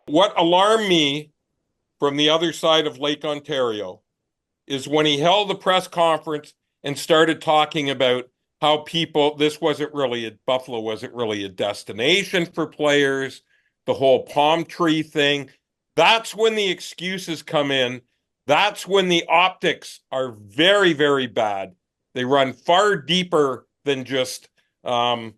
what alarmed me from the other side of Lake Ontario is when he held the press conference and started talking about how this wasn't really Buffalo wasn't really a destination for players, the whole palm tree thing. That's when the excuses come in. That's when the optics are very, very bad. They run far deeper than just, one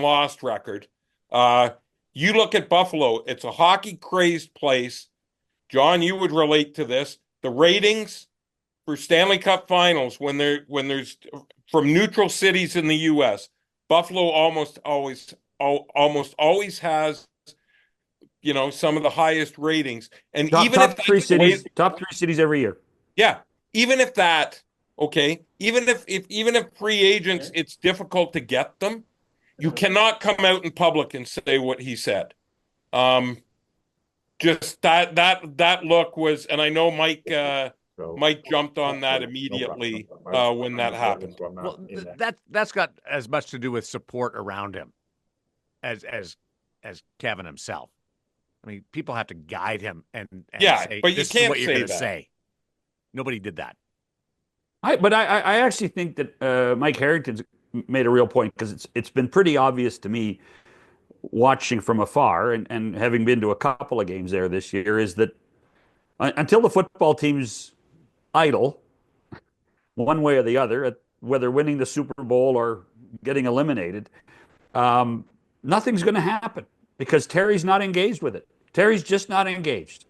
lost record. Uh, you look at Buffalo, it's a hockey crazed place. John, you would relate to this. The ratings for Stanley Cup Finals when there's from neutral cities in the U.S. Buffalo almost always has some of the highest ratings, and Top even if top three that's the way, cities, top three cities every year. yeah, even if that, okay, even if free agents, it's difficult to get them. You cannot come out in public and say what he said. Um, just that look was, and I know So Mike jumped on that no problem. No immediately problem. I just, when I'm that just letting, happened. so I'm not Well, in that. that's got as much to do with support around him as Kevin himself. I mean, people have to guide him and Yeah, say, but you this is can't what you're say going to that. say. Nobody did that. I actually think that Mike Harrington's made a real point because it's been pretty obvious to me watching from afar and having been to a couple of games there this year is that until the football team's idle, one way or the other, whether winning the Super Bowl or getting eliminated, um, nothing's going to happen because Terry's not engaged with it. Terry's just not engaged.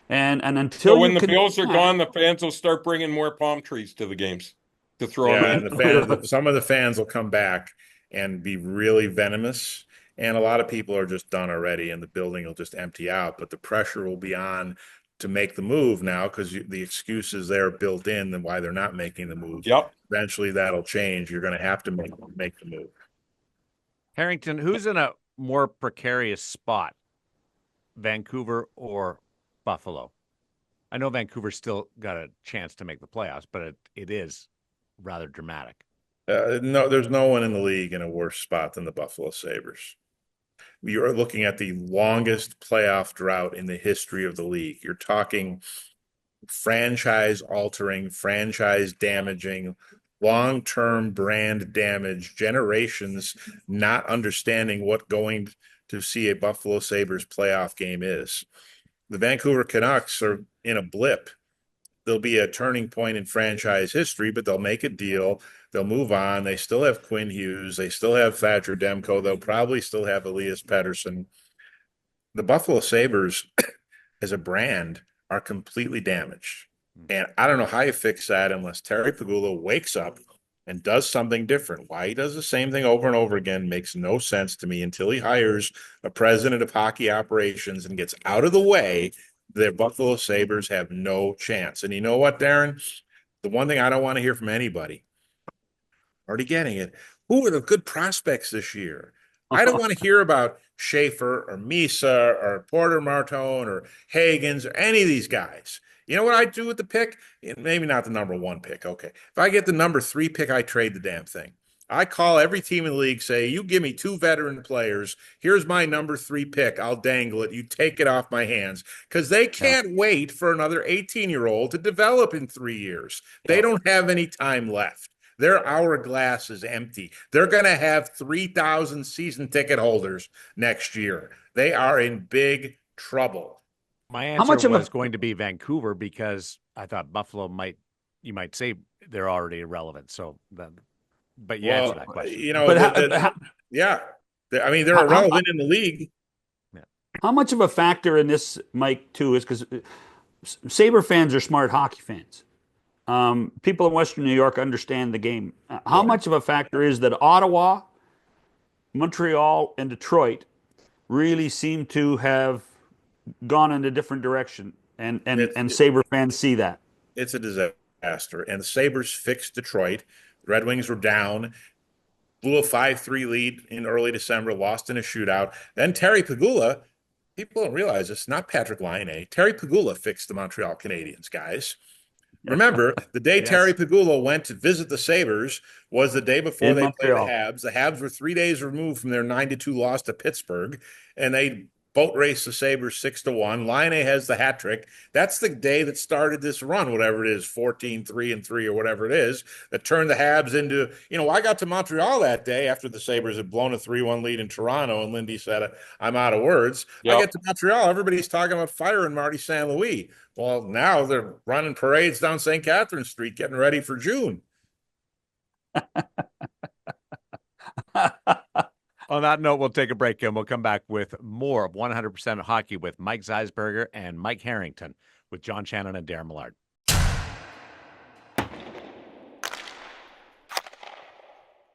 And So until you when the can do Bills are that, gone, the fans will start bringing more palm trees to the games to throw them Yeah, and in. the fans, some of the fans will come back and be really venomous, and a lot of people are just done already, and the building will just empty out. But the pressure will be on to make the move now because the excuses there built in and why they're not making the move. Yep. Eventually, that'll change. You're going to have to make the move. Harrington, who's in a more precarious spot, Vancouver or Buffalo? I know Vancouver's still got a chance to make the playoffs, but it is rather dramatic. No, there's no one in the league in a worse spot than the Buffalo Sabres. You're looking at the longest playoff drought in the history of the league. You're talking franchise altering, franchise damaging, long term brand damage, generations not understanding what going to see a Buffalo Sabres playoff game is. The Vancouver Canucks are in a blip. There'll be a turning point in franchise history, but they'll make a deal. They'll move on. They still have Quinn Hughes. They still have Thatcher Demko. They'll probably still have Elias Pettersson. The Buffalo Sabres, as a brand, are completely damaged. And I don't know how you fix that unless Terry Pagula wakes up and does something different. Why he does the same thing over and over again makes no sense to me until he hires a president of hockey operations and gets out of the way. The Buffalo Sabres have no chance. And you know what, Darren? The one thing I don't want to hear from anybody, already getting it, who are the good prospects this year? I don't want to hear about Schaefer or Misa or Porter Martone or Hagens or any of these guys. You know what I do with the pick? Maybe not the number one pick. Okay. If I get the number three pick, I trade the damn thing. I call every team in the league, say, you give me two veteran players. Here's my number three pick. I'll dangle it. You take it off my hands because they can't wait for another 18-year-old to develop in 3 years. They don't have any time left. Their hourglass is empty. They're going to have 3,000 season ticket holders next year. They are in big trouble. My how answer much of was a going to be Vancouver because I thought Buffalo you might say they're already irrelevant. But you answer Well, that question. you know, but yeah. I mean, they're how, irrelevant in the league. Yeah. how much of a factor in this, Mike, too, is because Sabre fans are smart hockey fans. People in Western New York understand the game. How much of a factor is that Ottawa, Montreal, and Detroit really seem to have gone in a different direction, and It's Sabre fans see that? it's a disaster. And the Sabres fixed Detroit. The Red Wings were down, blew a 5-3 lead in early December, lost in a shootout. Then Terry Pagula, people don't realize this, not Patrick Laine. Terry Pagula fixed the Montreal Canadiens, guys. Remember, the day Terry Yes. Pagula went to visit the Sabres was the day before In they played the Montreal. Habs. The Habs were 3 days removed from their 9-2 loss to Pittsburgh, and they boat race the Sabres 6-1. Line A has the hat trick. That's the day that started this run, whatever it is, 14-3-3 or whatever it is, that turned the Habs into, I got to Montreal that day after the Sabres had blown a 3-1 lead in Toronto, and Lindy said, I'm out of words. I get to Montreal, everybody's talking about firing Marty St. Louis. Well, now they're running parades down St. Catherine Street, getting ready for June. On that note, we'll take a break and we'll come back with more of 100% Hockey with Mike Zeisberger and Mike Harrington with John Shannon and Darren Millard.